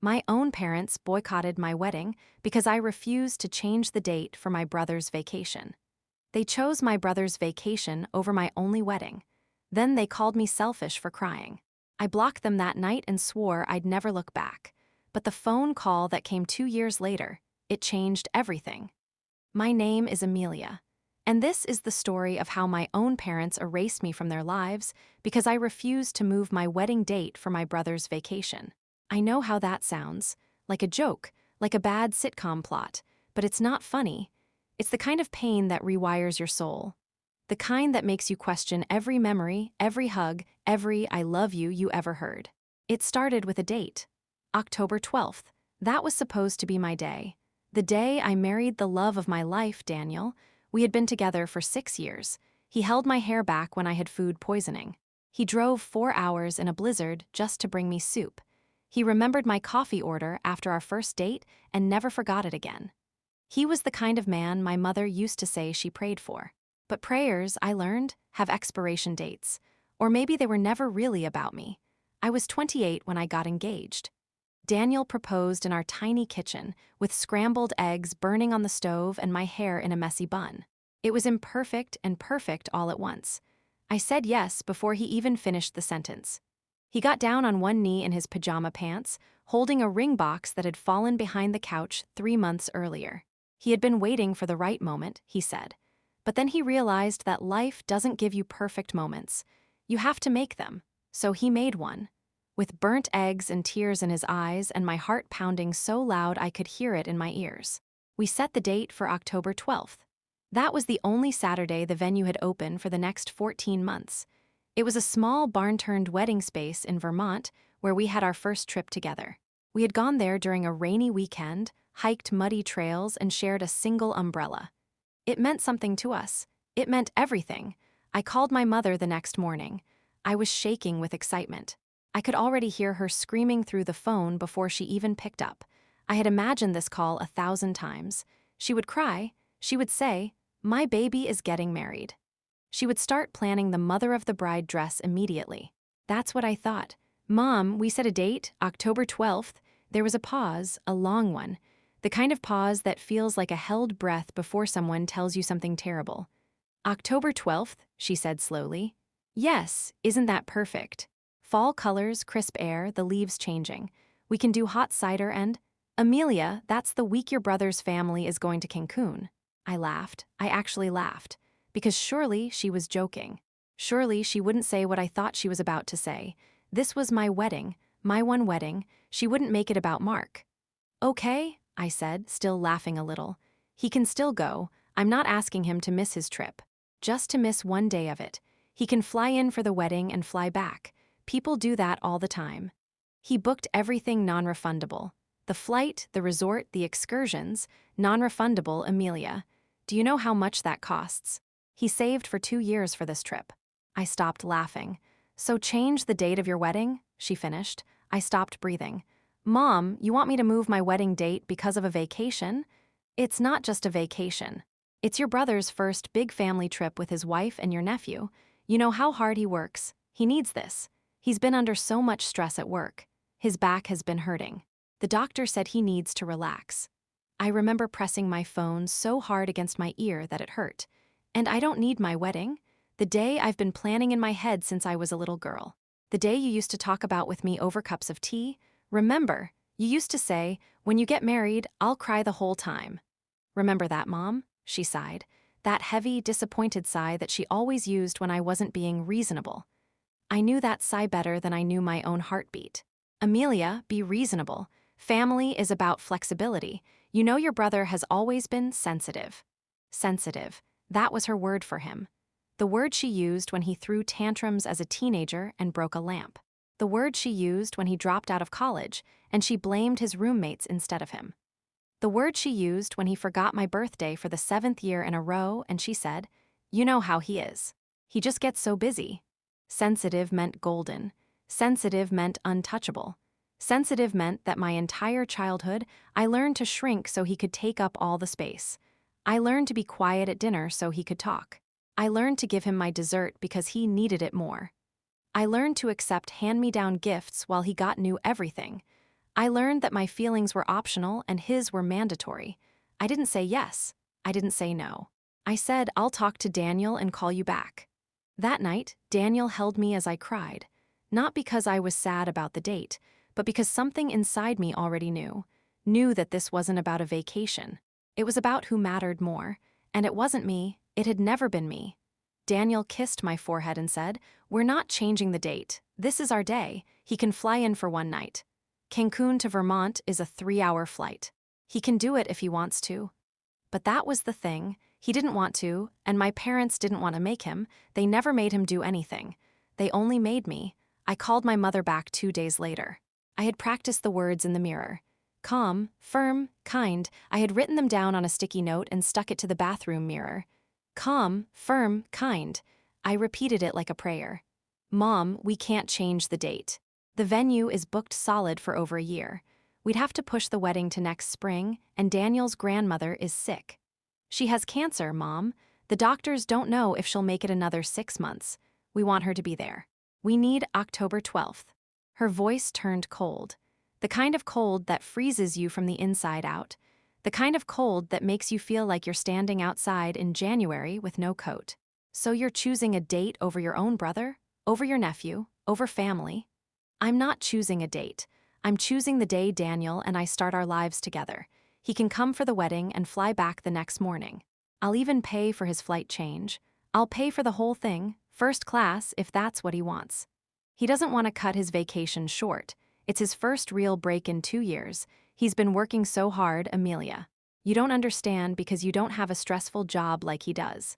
My own parents boycotted my wedding because I refused to change the date for my brother's vacation. They chose my brother's vacation over my only wedding. Then they called me selfish for crying. I blocked them that night and swore I'd never look back. But the phone call that came 2 years later, it changed everything. My name is Amelia. And this is the story of how my own parents erased me from their lives because I refused to move my wedding date for my brother's vacation. I know how that sounds, like a joke, like a bad sitcom plot, but it's not funny. It's the kind of pain that rewires your soul. The kind that makes you question every memory, every hug, every I love you ever heard. It started with a date. October 12th. That was supposed to be my day. The day I married the love of my life, Daniel. We had been together for 6 years. He held my hair back when I had food poisoning. He drove 4 hours in a blizzard just to bring me soup. He remembered my coffee order after our first date and never forgot it again. He was the kind of man my mother used to say she prayed for. But prayers, I learned, have expiration dates. Or maybe they were never really about me. I was 28 when I got engaged. Daniel proposed in our tiny kitchen, with scrambled eggs burning on the stove and my hair in a messy bun. It was imperfect and perfect all at once. I said yes before he even finished the sentence. He got down on one knee in his pajama pants, holding a ring box that had fallen behind the couch 3 months earlier. He had been waiting for the right moment, he said. But then he realized that life doesn't give you perfect moments. You have to make them. So he made one. With burnt eggs and tears in his eyes and my heart pounding so loud I could hear it in my ears. We set the date for October 12th. That was the only Saturday the venue had open for the next 14 months. It was a small barn-turned wedding space in Vermont where we had our first trip together. We had gone there during a rainy weekend, hiked muddy trails, and shared a single umbrella. It meant something to us. It meant everything. I called my mother the next morning. I was shaking with excitement. I could already hear her screaming through the phone before she even picked up. I had imagined this call 1,000 times. She would cry. She would say, "My baby is getting married." She would start planning the mother of the bride dress immediately. That's what I thought. "Mom, we set a date, October 12th. There was a pause, a long one. The kind of pause that feels like a held breath before someone tells you something terrible. "October 12th, she said slowly. "Yes, isn't that perfect? Fall colors, crisp air, the leaves changing. We can do hot cider and... Amelia, that's the week your brother's family is going to Cancun." I laughed. I actually laughed. Because surely she was joking. Surely she wouldn't say what I thought she was about to say. This was my wedding, my one wedding. She wouldn't make it about Mark. "Okay," I said, still laughing a little. "He can still go. I'm not asking him to miss his trip. Just to miss one day of it. He can fly in for the wedding and fly back. People do that all the time." He booked everything non-refundable. The flight, the resort, the excursions, non-refundable, Amelia. Do you know how much that costs? He saved for 2 years for this trip. I stopped laughing. "So change the date of your wedding?" she finished. I stopped breathing. "Mom, you want me to move my wedding date because of a vacation?" "It's not just a vacation. It's your brother's first big family trip with his wife and your nephew. You know how hard he works. He needs this. He's been under so much stress at work. His back has been hurting. The doctor said he needs to relax." I remember pressing my phone so hard against my ear that it hurt. "And I don't need my wedding. The day I've been planning in my head since I was a little girl. The day you used to talk about with me over cups of tea. Remember, you used to say, 'When you get married, I'll cry the whole time.' Remember that, Mom?" She sighed. That heavy, disappointed sigh that she always used when I wasn't being reasonable. I knew that sigh better than I knew my own heartbeat. "Amelia, be reasonable. Family is about flexibility. You know your brother has always been sensitive." Sensitive. That was her word for him. The word she used when he threw tantrums as a teenager and broke a lamp. The word she used when he dropped out of college and she blamed his roommates instead of him. The word she used when he forgot my birthday for the 7th year in a row and she said, "You know how he is. He just gets so busy." Sensitive meant golden. Sensitive meant untouchable. Sensitive meant that my entire childhood I learned to shrink so he could take up all the space. I learned to be quiet at dinner so he could talk. I learned to give him my dessert because he needed it more. I learned to accept hand-me-down gifts while he got new everything. I learned that my feelings were optional and his were mandatory. I didn't say yes. I didn't say no. I said, I'll talk to Daniel and call you back. That night, Daniel held me as I cried. Not because I was sad about the date, but because something inside me already knew that this wasn't about a vacation. It was about who mattered more. And it wasn't me. It had never been me. Daniel kissed my forehead and said, we're not changing the date. This is our day. He can fly in for one night. Cancun to Vermont is a 3-hour flight. He can do it if he wants to. But that was the thing. He didn't want to, and my parents didn't want to make him. They never made him do anything. They only made me. I called my mother back 2 days later. I had practiced the words in the mirror. Calm, firm, kind. I had written them down on a sticky note and stuck it to the bathroom mirror. Calm, firm, kind. I repeated it like a prayer. Mom, we can't change the date. The venue is booked solid for over a year. We'd have to push the wedding to next spring, and Daniel's grandmother is sick. She has cancer, Mom. The doctors don't know if she'll make it another 6 months. We want her to be there. We need October 12th. Her voice turned cold. The kind of cold that freezes you from the inside out. The kind of cold that makes you feel like you're standing outside in January with no coat. So you're choosing a date over your own brother? Over your nephew? Over family? I'm not choosing a date. I'm choosing the day Daniel and I start our lives together. He can come for the wedding and fly back the next morning. I'll even pay for his flight change. I'll pay for the whole thing, first class if that's what he wants. He doesn't want to cut his vacation short. It's his first real break in 2 years. He's been working so hard, Amelia. You don't understand because you don't have a stressful job like he does.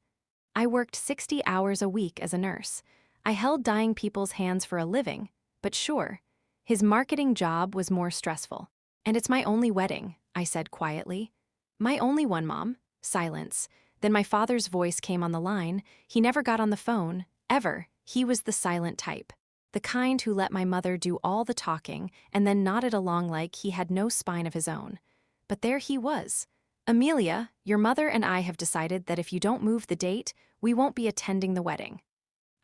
I worked 60 hours a week as a nurse. I held dying people's hands for a living, but sure, his marketing job was more stressful. And it's my only wedding, I said quietly. My only one, Mom. Silence. Then my father's voice came on the line. He never got on the phone, ever. He was the silent type. The kind who let my mother do all the talking and then nodded along like he had no spine of his own. But there he was. Amelia, your mother and I have decided that if you don't move the date, we won't be attending the wedding.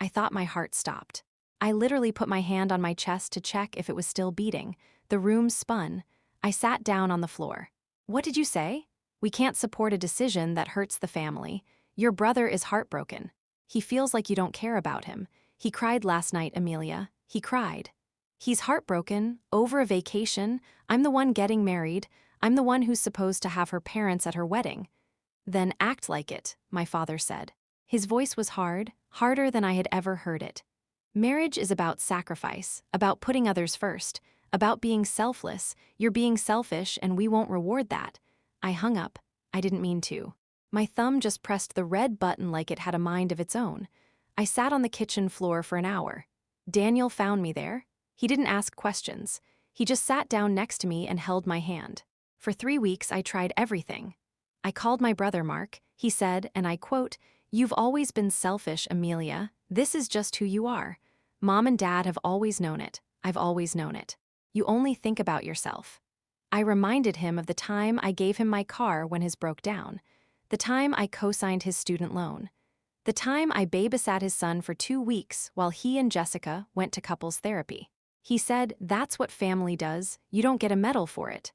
I thought my heart stopped. I literally put my hand on my chest to check if it was still beating. The room spun. I sat down on the floor. What did you say? We can't support a decision that hurts the family. Your brother is heartbroken. He feels like you don't care about him. He cried last night, Amelia. He cried. He's heartbroken, over a vacation. I'm the one getting married. I'm the one who's supposed to have her parents at her wedding. Then act like it, my father said. His voice was hard, harder than I had ever heard it. Marriage is about sacrifice, about putting others first, about being selfless. You're being selfish and we won't reward that. I hung up. I didn't mean to. My thumb just pressed the red button like it had a mind of its own. I sat on the kitchen floor for an hour. Daniel found me there. He didn't ask questions. He just sat down next to me and held my hand. For 3 weeks, I tried everything. I called my brother Mark. He said, and I quote, "You've always been selfish, Amelia. This is just who you are. Mom and Dad have always known it. I've always known it. You only think about yourself." I reminded him of the time I gave him my car when his broke down. The time I co-signed his student loan. The time I babysat his son for 2 weeks while he and Jessica went to couples therapy. He said, "That's what family does. You don't get a medal for it."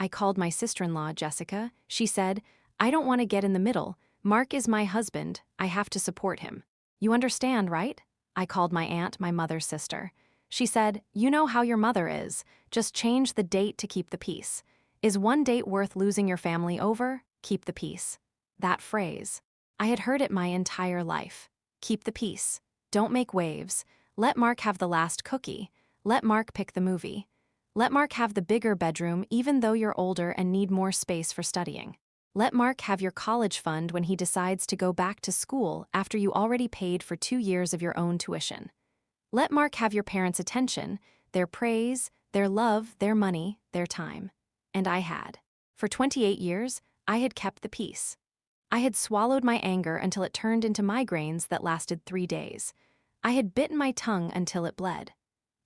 I called my sister-in-law, Jessica. She said, "I don't want to get in the middle. Mark is my husband. I have to support him. You understand, right?" I called my aunt, my mother's sister. She said, "You know how your mother is. Just change the date to keep the peace. Is one date worth losing your family over? Keep the peace." That phrase. I had heard it my entire life. Keep the peace. Don't make waves. Let Mark have the last cookie. Let Mark pick the movie. Let Mark have the bigger bedroom even though you're older and need more space for studying. Let Mark have your college fund when he decides to go back to school after you already paid for 2 years of your own tuition. Let Mark have your parents' attention, their praise, their love, their money, their time. And I had. For 28 years, I had kept the peace. I had swallowed my anger until it turned into migraines that lasted 3 days. I had bitten my tongue until it bled.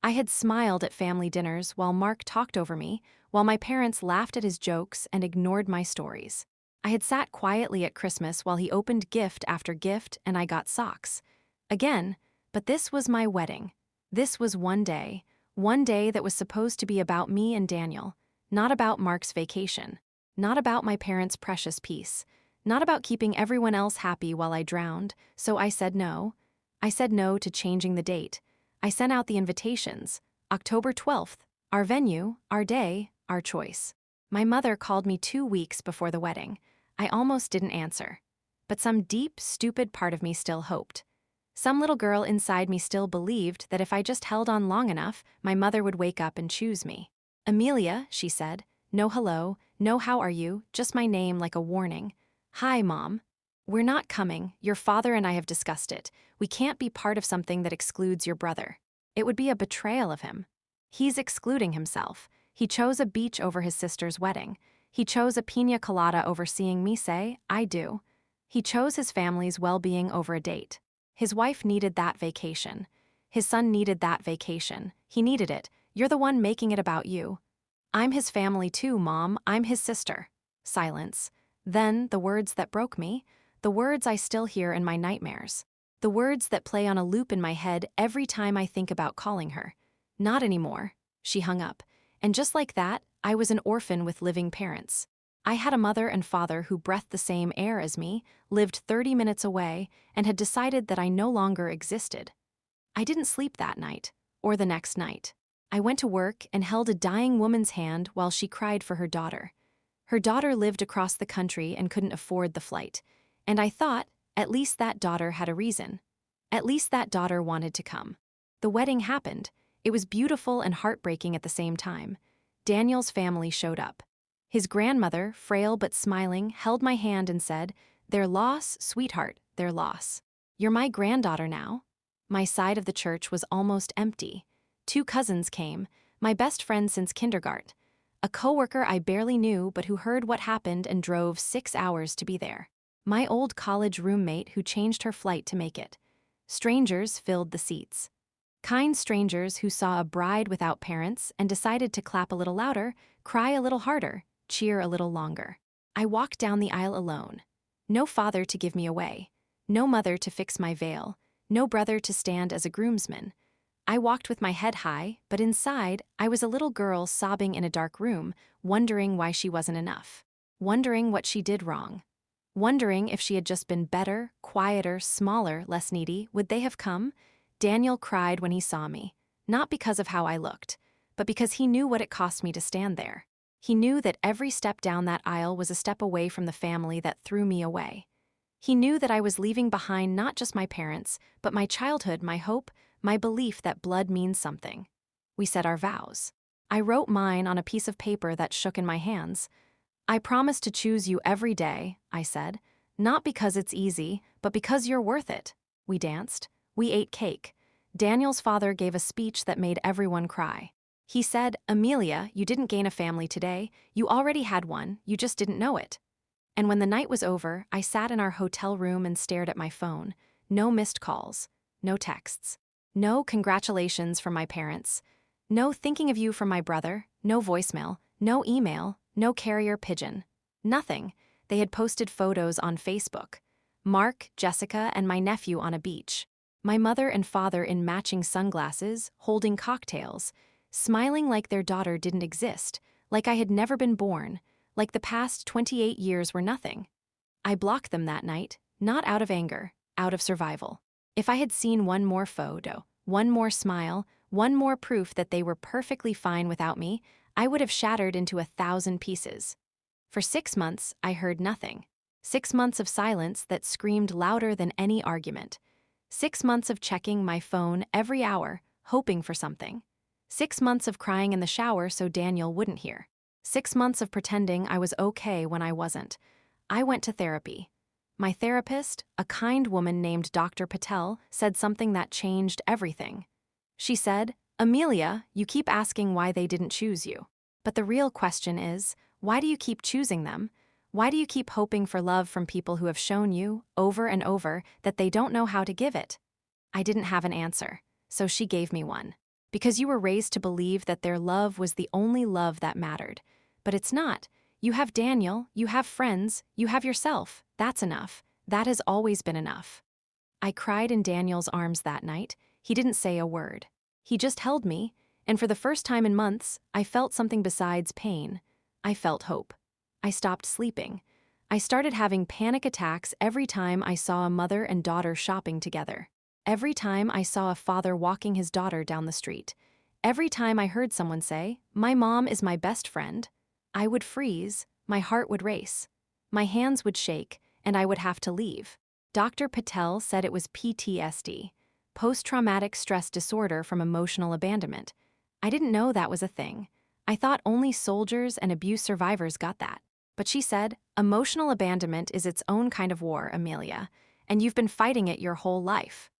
I had smiled at family dinners while Mark talked over me, while my parents laughed at his jokes and ignored my stories. I had sat quietly at Christmas while he opened gift after gift and I got socks. Again, but this was my wedding. This was one day, One day that was supposed to be about me and Daniel, not about Mark's vacation, not about my parents' precious peace, not about keeping everyone else happy while I drowned, so I said no. I said no to changing the date. I sent out the invitations. October 12th, our venue, our day, our choice. My mother called me 2 weeks before the wedding. I almost didn't answer. But some deep, stupid part of me still hoped. Some little girl inside me still believed that if I just held on long enough, my mother would wake up and choose me. "Amelia," she said. "No hello, no how are you, just my name like a warning. Hi, Mom. We're not coming, your father and I have discussed it. We can't be part of something that excludes your brother. It would be a betrayal of him. He's excluding himself. He chose a beach over his sister's wedding. He chose a piña colada over seeing me say, I do. He chose his family's well-being over a date. His wife needed that vacation. His son needed that vacation. He needed it. You're the one making it about you. I'm his family too, Mom. I'm his sister." Silence. Then the words that broke me, the words I still hear in my nightmares. The words that play on a loop in my head every time I think about calling her. "Not anymore." She hung up. And just like that, I was an orphan with living parents. I had a mother and father who breathed the same air as me, lived 30 minutes away, and had decided that I no longer existed. I didn't sleep that night, or the next night. I went to work and held a dying woman's hand while she cried for her daughter. Her daughter lived across the country and couldn't afford the flight. And I thought, at least that daughter had a reason. At least that daughter wanted to come. The wedding happened. It was beautiful and heartbreaking at the same time. Daniel's family showed up. His grandmother, frail but smiling, held my hand and said, "Their loss, sweetheart, their loss. You're my granddaughter now." My side of the church was almost empty. 2 cousins came, my best friend since kindergarten. A coworker I barely knew but who heard what happened and drove 6 hours to be there. My old college roommate who changed her flight to make it. Strangers filled the seats. Kind strangers who saw a bride without parents and decided to clap a little louder, cry a little harder, cheer a little longer. I walked down the aisle alone. No father to give me away. No mother to fix my veil. No brother to stand as a groomsman. I walked with my head high, but inside, I was a little girl sobbing in a dark room, wondering why she wasn't enough. Wondering what she did wrong. Wondering if she had just been better, quieter, smaller, less needy, would they have come? Daniel cried when he saw me, not because of how I looked, but because he knew what it cost me to stand there. He knew that every step down that aisle was a step away from the family that threw me away. He knew that I was leaving behind not just my parents, but my childhood, my hope, my belief that blood means something. We said our vows. I wrote mine on a piece of paper that shook in my hands. "I promise to choose you every day," I said, "not because it's easy, but because you're worth it." We danced. We ate cake. Daniel's father gave a speech that made everyone cry. He said, "Amelia, you didn't gain a family today. You already had one, you just didn't know it." And when the night was over, I sat in our hotel room and stared at my phone. No missed calls. No texts. No congratulations from my parents. No thinking of you from my brother. No voicemail. No email. No carrier pigeon. Nothing. They had posted photos on Facebook. Mark, Jessica, and my nephew on a beach. My mother and father in matching sunglasses, holding cocktails, smiling like their daughter didn't exist, like I had never been born, like the past 28 years were nothing. I blocked them that night, not out of anger, out of survival. If I had seen one more photo, one more smile, one more proof that they were perfectly fine without me, I would have shattered into 1,000 pieces. For 6 months, I heard nothing. 6 months of silence that screamed louder than any argument. 6 months of checking my phone every hour, hoping for something. 6 months of crying in the shower so Daniel wouldn't hear. 6 months of pretending I was okay when I wasn't. I went to therapy. My therapist, a kind woman named Dr. Patel, said something that changed everything. She said, "Amelia, you keep asking why they didn't choose you. But the real question is, why do you keep choosing them? Why do you keep hoping for love from people who have shown you, over and over, that they don't know how to give it?" I didn't have an answer, so she gave me one. Because you were raised to believe that their love was the only love that mattered. But it's not. You have Daniel, you have friends, you have yourself. That's enough. That has always been enough. I cried in Daniel's arms that night. He didn't say a word. He just held me, And for the first time in months, I felt something besides pain. I felt hope. I stopped sleeping. I started having panic attacks every time I saw a mother and daughter shopping together. Every time I saw a father walking his daughter down the street. Every time I heard someone say, "My mom is my best friend," I would freeze, my heart would race. My hands would shake, and I would have to leave. Dr. Patel said it was PTSD, post-traumatic stress disorder from emotional abandonment. I didn't know that was a thing. I thought only soldiers and abuse survivors got that. But she said, emotional abandonment is its own kind of war, Amelia, and you've been fighting it your whole life.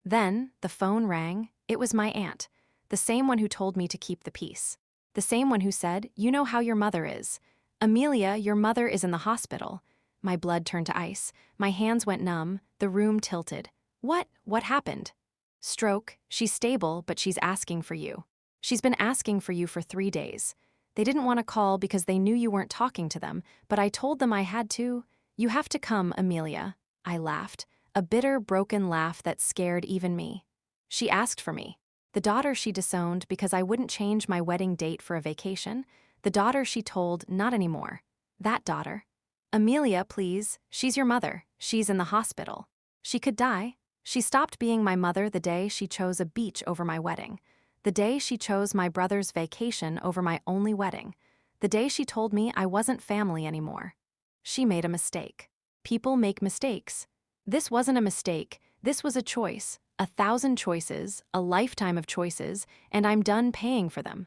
Then, the phone rang. It was my aunt, the same one who told me to keep the peace. The same one who said, "You know how your mother is. Amelia, your mother is in the hospital." My blood turned to ice. My hands went numb. The room tilted. What happened? Stroke. She's stable, but she's asking for you. She's been asking for you for 3 days. They didn't want to call because they knew you weren't talking to them, but I told them I had to. You have to come, Amelia. I laughed, a bitter, broken laugh that scared even me. She asked for me. The daughter she disowned because I wouldn't change my wedding date for a vacation. The daughter she told, not anymore. That daughter. Amelia, please, she's your mother. She's in the hospital. She could die. She stopped being my mother the day she chose a beach over my wedding. The day she chose my brother's vacation over my only wedding. The day she told me I wasn't family anymore. She made a mistake. People make mistakes. This wasn't a mistake. This was a choice. 1,000 choices, a lifetime of choices, and I'm done paying for them.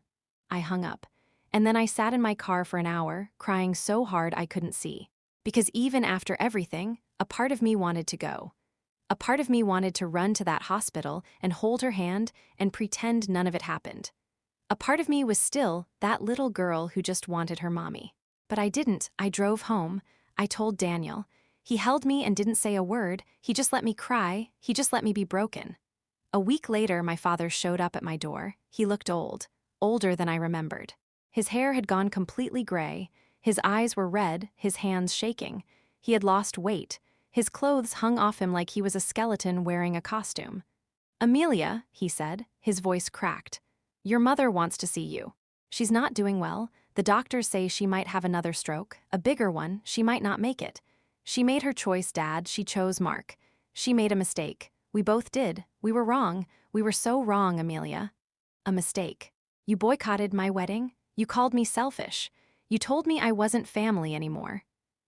I hung up. And then I sat in my car for an hour, crying so hard I couldn't see. Because even after everything, a part of me wanted to go. A part of me wanted to run to that hospital and hold her hand and pretend none of it happened. A part of me was still that little girl who just wanted her mommy. But I didn't. I drove home. I told Daniel. He held me and didn't say a word. He just let me cry. He just let me be broken. A week later, my father showed up at my door. He looked old, older than I remembered. His hair had gone completely gray. His eyes were red, his hands shaking. He had lost weight. His clothes hung off him like he was a skeleton wearing a costume. "Amelia," he said, his voice cracked. "Your mother wants to see you. She's not doing well. The doctors say she might have another stroke, a bigger one. She might not make it. She made her choice, Dad. She chose Mark. She made a mistake. We both did. We were wrong. We were so wrong, Amelia." "A mistake. You boycotted my wedding? You called me selfish. You told me I wasn't family anymore.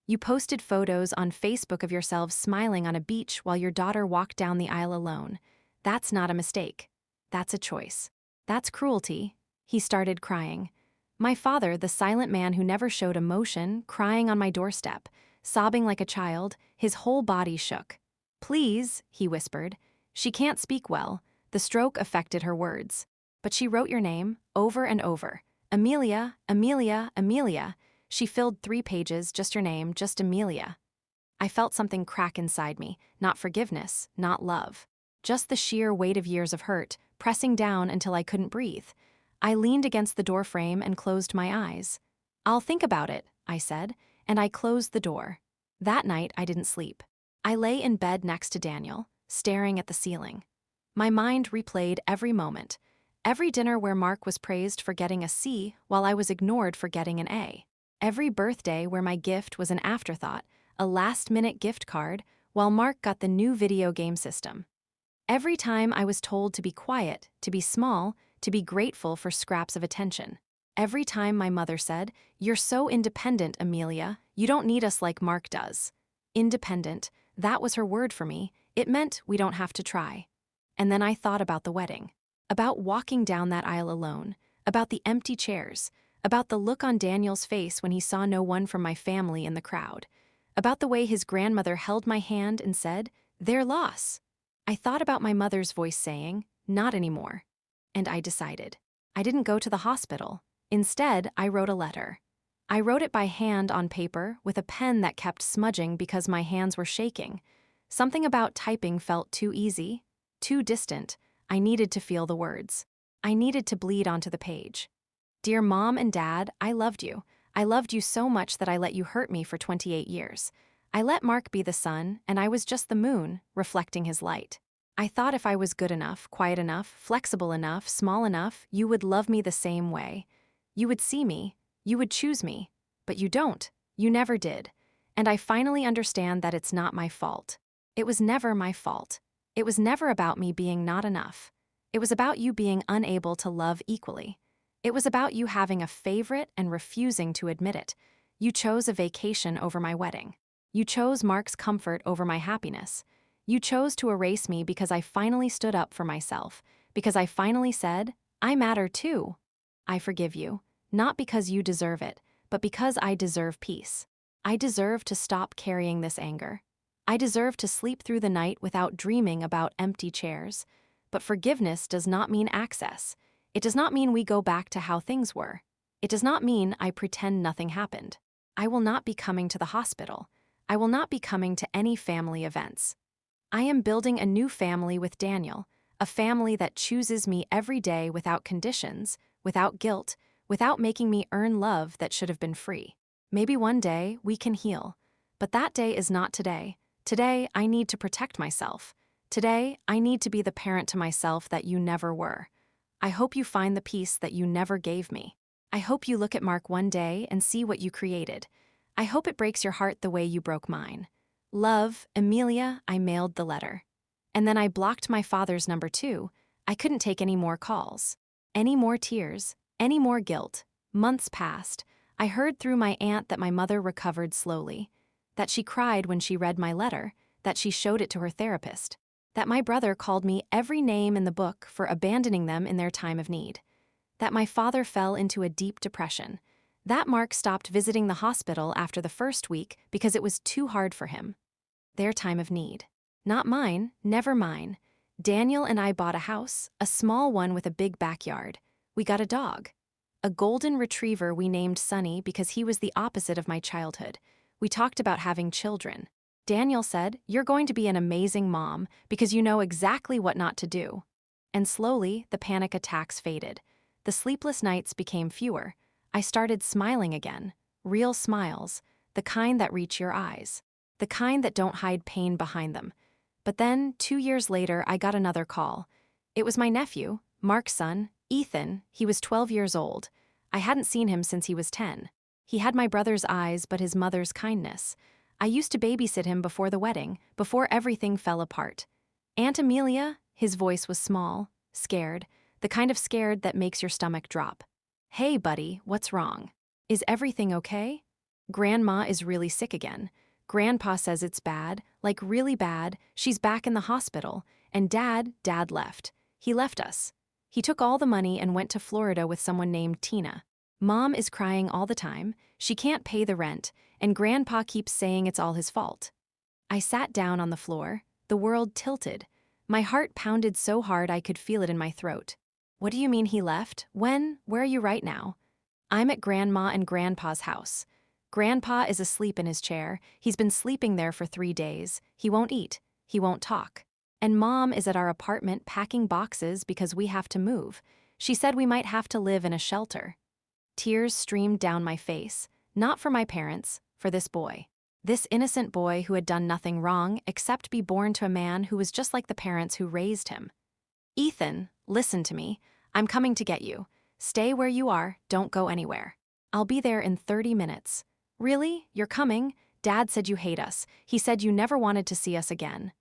You posted photos on Facebook of yourselves smiling on a beach while your daughter walked down the aisle alone. That's not a mistake. That's a choice. That's cruelty." He started crying. My father, the silent man who never showed emotion, crying on my doorstep, sobbing like a child, his whole body shook. "Please," he whispered. "She can't speak well. The stroke affected her words. But she wrote your name, over and over. Amelia, Amelia, Amelia. She filled 3 pages, just your name, just Amelia." I felt something crack inside me, not forgiveness, not love. Just the sheer weight of years of hurt, pressing down until I couldn't breathe. I leaned against the doorframe and closed my eyes. "I'll think about it," I said, and I closed the door. That night, I didn't sleep. I lay in bed next to Daniel, staring at the ceiling. My mind replayed every moment. Every dinner where Mark was praised for getting a C while I was ignored for getting an A. Every birthday where my gift was an afterthought, a last-minute gift card, while Mark got the new video game system. Every time I was told to be quiet, to be small, to be grateful for scraps of attention. Every time my mother said, "You're so independent, Amelia. You don't need us like Mark does." Independent, that was her word for me. It meant we don't have to try. And then I thought about the wedding. About walking down that aisle alone. About the empty chairs. About the look on Daniel's face when he saw no one from my family in the crowd. About the way his grandmother held my hand and said, "Their loss." I thought about my mother's voice saying, "Not anymore." And I decided. I didn't go to the hospital. Instead, I wrote a letter. I wrote it by hand on paper with a pen that kept smudging because my hands were shaking. Something about typing felt too easy, too distant. I needed to feel the words. I needed to bleed onto the page. "Dear Mom and Dad, I loved you. I loved you so much that I let you hurt me for 28 years. I let Mark be the sun, and I was just the moon, reflecting his light. I thought if I was good enough, quiet enough, flexible enough, small enough, you would love me the same way. You would see me, you would choose me. But you don't. You never did. And I finally understand that it's not my fault. It was never my fault. It was never about me being not enough. It was about you being unable to love equally. It was about you having a favorite and refusing to admit it. You chose a vacation over my wedding. You chose Mark's comfort over my happiness. You chose to erase me because I finally stood up for myself, because I finally said, I matter too. I forgive you, not because you deserve it, but because I deserve peace. I deserve to stop carrying this anger. I deserve to sleep through the night without dreaming about empty chairs. But forgiveness does not mean access. It does not mean we go back to how things were. It does not mean I pretend nothing happened. I will not be coming to the hospital. I will not be coming to any family events. I am building a new family with Daniel, a family that chooses me every day without conditions, without guilt, without making me earn love that should have been free. Maybe one day we can heal, but that day is not today. Today, I need to protect myself. Today, I need to be the parent to myself that you never were. I hope you find the peace that you never gave me. I hope you look at Mark one day and see what you created. I hope it breaks your heart the way you broke mine. Love, Amelia, I mailed the letter. And then I blocked my father's number too. I couldn't take any more calls. Any more tears, any more guilt. Months passed. I heard through my aunt that my mother recovered slowly, that she cried when she read my letter, that she showed it to her therapist, that my brother called me every name in the book for abandoning them in their time of need, that my father fell into a deep depression, that Mark stopped visiting the hospital after the first week because it was too hard for him. Their time of need. Not mine, never mine. Daniel and I bought a house, a small one with a big backyard. We got a dog. A golden retriever we named Sunny because he was the opposite of my childhood. We talked about having children. Daniel said, "You're going to be an amazing mom because you know exactly what not to do." And slowly, the panic attacks faded. The sleepless nights became fewer. I started smiling again. Real smiles. The kind that reach your eyes. The kind that don't hide pain behind them. But then, 2 years later, I got another call. It was my nephew, Mark's son, Ethan. He was 12 years old. I hadn't seen him since he was 10. He had my brother's eyes, but his mother's kindness. I used to babysit him before the wedding, before everything fell apart. Aunt Amelia, his voice was small, scared, the kind of scared that makes your stomach drop. "Hey, buddy, what's wrong? Is everything okay? Grandma is really sick again. Grandpa says it's bad, like really bad. She's back in the hospital. And Dad left. He left us. He took all the money and went to Florida with someone named Tina. Mom is crying all the time. She can't pay the rent, and Grandpa keeps saying it's all his fault." I sat down on the floor. The world tilted. My heart pounded so hard I could feel it in my throat. "What do you mean he left? When? Where are you right now?" "I'm at Grandma and Grandpa's house. Grandpa is asleep in his chair. He's been sleeping there for 3 days. He won't eat. He won't talk. And Mom is at our apartment packing boxes because we have to move. She said we might have to live in a shelter." Tears streamed down my face, not for my parents, for this boy. This innocent boy who had done nothing wrong except be born to a man who was just like the parents who raised him. "Ethan, listen to me. I'm coming to get you. Stay where you are, don't go anywhere. I'll be there in 30 minutes. "Really? You're coming? Dad said you hate us. He said you never wanted to see us again."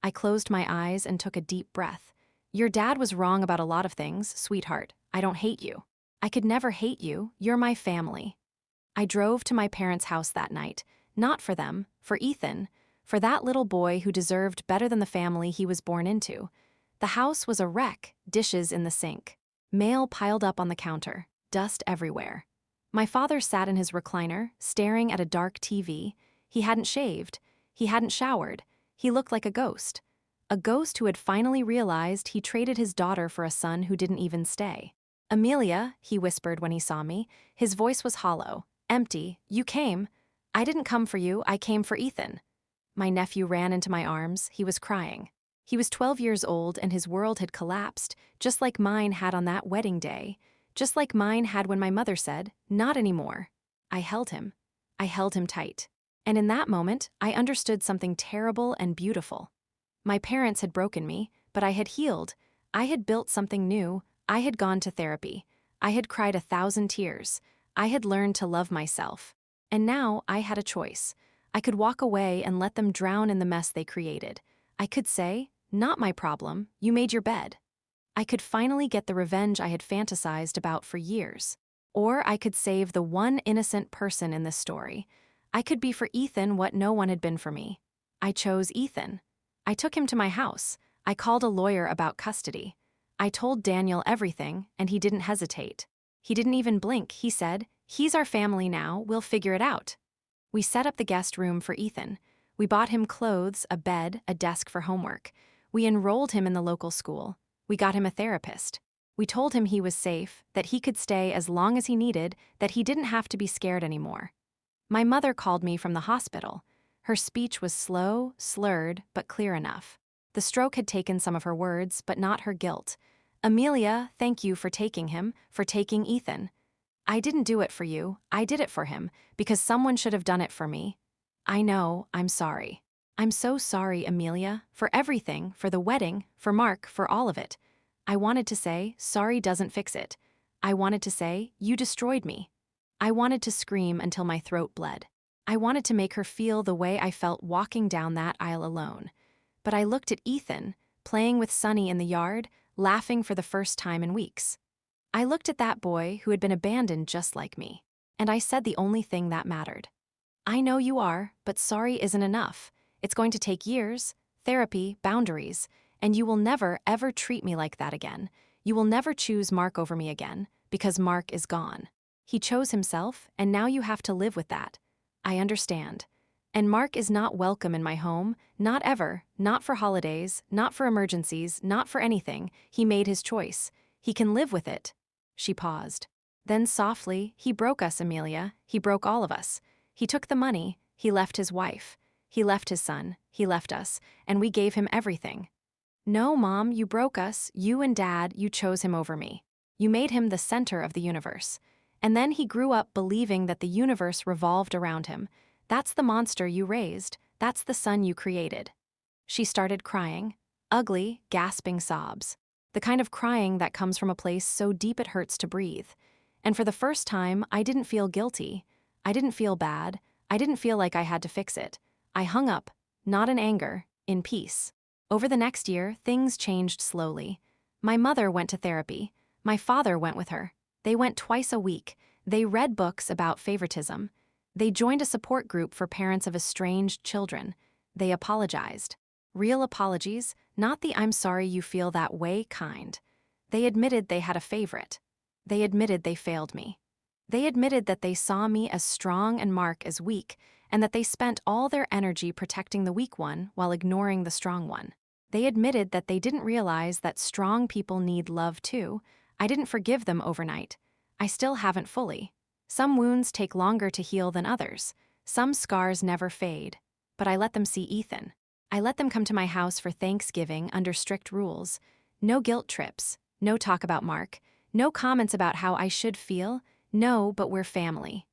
I closed my eyes and took a deep breath. "Your dad was wrong about a lot of things, sweetheart. I don't hate you. I could never hate you. You're my family." I drove to my parents' house that night, not for them, for Ethan, for that little boy who deserved better than the family he was born into. The house was a wreck, dishes in the sink, mail piled up on the counter, dust everywhere. My father sat in his recliner, staring at a dark TV. He hadn't shaved. He hadn't showered. He looked like a ghost. A ghost who had finally realized he traded his daughter for a son who didn't even stay. "Amelia," he whispered when he saw me. His voice was hollow, empty. "You came." "I didn't come for you. I came for Ethan." My nephew ran into my arms. He was crying. He was 12 years old and his world had collapsed, just like mine had on that wedding day. Just like mine had when my mother said, "Not anymore." I held him. I held him tight. And in that moment, I understood something terrible and beautiful. My parents had broken me, but I had healed. I had built something new. I had gone to therapy. I had cried 1,000 tears. I had learned to love myself. And now I had a choice. I could walk away and let them drown in the mess they created. I could say, "Not my problem, you made your bed." I could finally get the revenge I had fantasized about for years. Or I could save the one innocent person in this story. I could be for Ethan what no one had been for me. I chose Ethan. I took him to my house. I called a lawyer about custody. I told Daniel everything, and he didn't hesitate. He didn't even blink. He said, "He's our family now, we'll figure it out." We set up the guest room for Ethan. We bought him clothes, a bed, a desk for homework. We enrolled him in the local school. We got him a therapist. We told him he was safe, that he could stay as long as he needed, that he didn't have to be scared anymore. My mother called me from the hospital. Her speech was slow, slurred, but clear enough. The stroke had taken some of her words, but not her guilt. "Amelia, thank you for taking him, for taking Ethan. I didn't do it for you, I did it for him, because someone should have done it for me. I know, I'm sorry. I'm so sorry, Amelia, for everything, for the wedding, for Mark, for all of it." I wanted to say, "Sorry doesn't fix it." I wanted to say, "You destroyed me." I wanted to scream until my throat bled. I wanted to make her feel the way I felt walking down that aisle alone. But I looked at Ethan, playing with Sunny in the yard, laughing for the first time in weeks. I looked at that boy who had been abandoned just like me, and I said the only thing that mattered. "I know you are, but sorry isn't enough. It's going to take years, therapy, boundaries, and you will never, ever treat me like that again. You will never choose Mark over me again, because Mark is gone. He chose himself, and now you have to live with that. I understand. And Mark is not welcome in my home, not ever, not for holidays, not for emergencies, not for anything. He made his choice. He can live with it." She paused. Then softly, "He broke us, Amelia. He broke all of us. He took the money, he left his wife, he left his son, he left us, and we gave him everything. No, Mom, you broke us, you and Dad, you chose him over me. You made him the center of the universe. And then he grew up believing that the universe revolved around him. That's the monster you raised, that's the son you created." She started crying, ugly, gasping sobs. The kind of crying that comes from a place so deep it hurts to breathe. And for the first time, I didn't feel guilty. I didn't feel bad. I didn't feel like I had to fix it. I hung up, not in anger, in peace. Over the next year, things changed slowly. My mother went to therapy. My father went with her. They went twice a week. They read books about favoritism. They joined a support group for parents of estranged children. They apologized. Real apologies, not the "I'm sorry you feel that way" kind. They admitted they had a favorite. They admitted they failed me. They admitted that they saw me as strong and Mark as weak, and that they spent all their energy protecting the weak one while ignoring the strong one. They admitted that they didn't realize that strong people need love too. I didn't forgive them overnight. I still haven't fully. Some wounds take longer to heal than others. Some scars never fade. But I let them see Ethan. I let them come to my house for Thanksgiving under strict rules. No guilt trips. No talk about Mark. No comments about how I should feel. No, but we're family.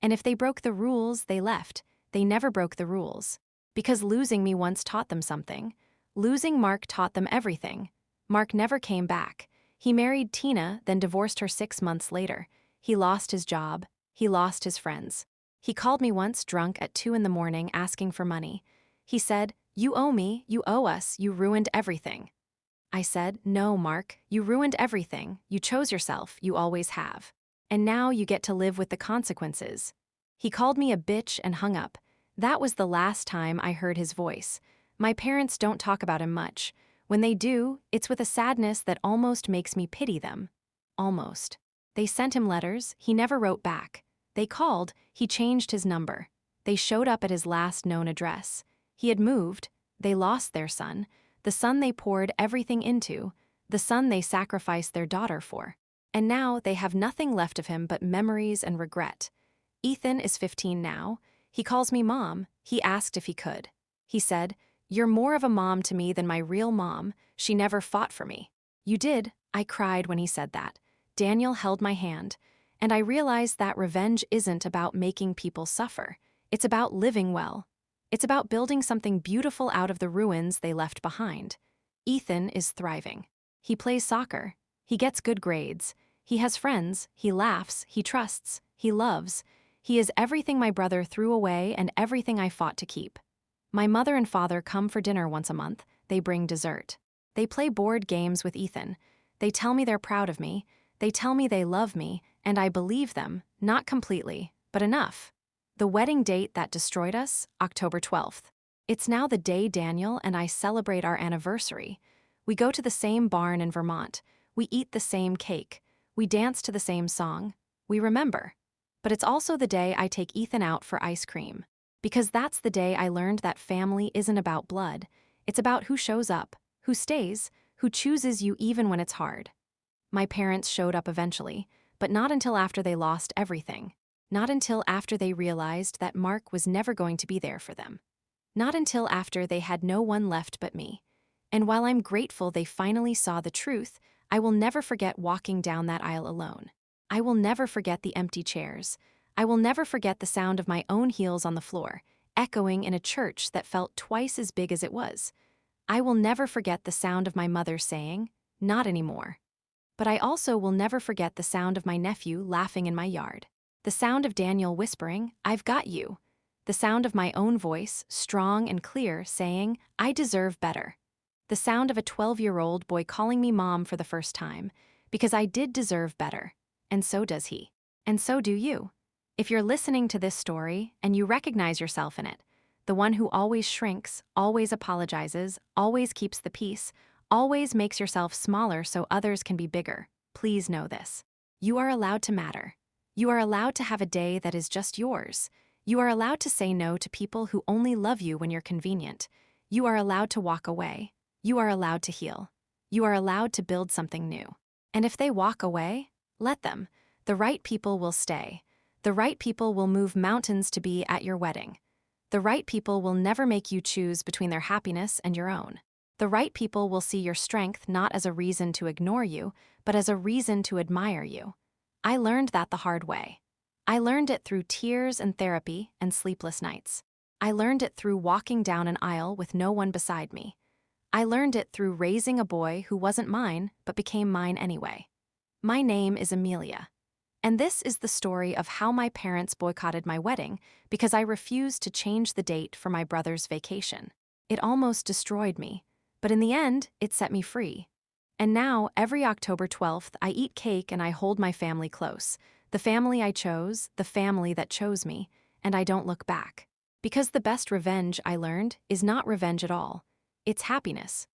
And if they broke the rules, they left. They never broke the rules. Because losing me once taught them something. Losing Mark taught them everything. Mark never came back. He married Tina, then divorced her 6 months later. He lost his job. He lost his friends. He called me once drunk at 2 in the morning asking for money. He said, "You owe me, you owe us, you ruined everything." I said, "No, Mark, you ruined everything. You chose yourself, you always have. And now you get to live with the consequences." He called me a bitch and hung up. That was the last time I heard his voice. My parents don't talk about him much. When they do, it's with a sadness that almost makes me pity them. Almost. They sent him letters, he never wrote back. They called, he changed his number. They showed up at his last known address. He had moved. They lost their son, the son they poured everything into, the son they sacrificed their daughter for. And now they have nothing left of him but memories and regret. Ethan is 15 now. He calls me Mom. He asked if he could. He said, "You're more of a mom to me than my real mom. She never fought for me." "You did." I cried when he said that. Daniel held my hand. And I realized that revenge isn't about making people suffer. It's about living well. It's about building something beautiful out of the ruins they left behind. Ethan is thriving. He plays soccer. He gets good grades. He has friends. He laughs. He trusts. He loves. He is everything my brother threw away and everything I fought to keep. My mother and father come for dinner once a month. They bring dessert. They play board games with Ethan. They tell me they're proud of me. They tell me they love me, and I believe them, not completely, but enough. The wedding date that destroyed us, October 12th. It's now the day Daniel and I celebrate our anniversary. We go to the same barn in Vermont. We eat the same cake. We dance to the same song. We remember. But it's also the day I take Ethan out for ice cream. Because that's the day I learned that family isn't about blood. It's about who shows up, who stays, who chooses you even when it's hard. My parents showed up eventually, but not until after they lost everything. Not until after they realized that Mark was never going to be there for them. Not until after they had no one left but me. And while I'm grateful they finally saw the truth, I will never forget walking down that aisle alone. I will never forget the empty chairs. I will never forget the sound of my own heels on the floor, echoing in a church that felt twice as big as it was. I will never forget the sound of my mother saying, "Not anymore." But I also will never forget the sound of my nephew laughing in my yard. The sound of Daniel whispering, "I've got you." The sound of my own voice, strong and clear, saying, "I deserve better." The sound of a 12-year-old boy calling me mom for the first time, because I did deserve better. And so does he. And so do you. If you're listening to this story and you recognize yourself in it, the one who always shrinks, always apologizes, always keeps the peace, always makes yourself smaller so others can be bigger, please know this. You are allowed to matter. You are allowed to have a day that is just yours. You are allowed to say no to people who only love you when you're convenient. You are allowed to walk away. You are allowed to heal. You are allowed to build something new. And if they walk away, let them. The right people will stay. The right people will move mountains to be at your wedding. The right people will never make you choose between their happiness and your own. The right people will see your strength not as a reason to ignore you, but as a reason to admire you. I learned that the hard way. I learned it through tears and therapy and sleepless nights. I learned it through walking down an aisle with no one beside me. I learned it through raising a boy who wasn't mine but became mine anyway. My name is Amelia. And this is the story of how my parents boycotted my wedding because I refused to change the date for my brother's vacation. It almost destroyed me, but in the end, it set me free. And now, every October 12th, I eat cake and I hold my family close. The family I chose, the family that chose me, and I don't look back. Because the best revenge, I learned, is not revenge at all. It's happiness.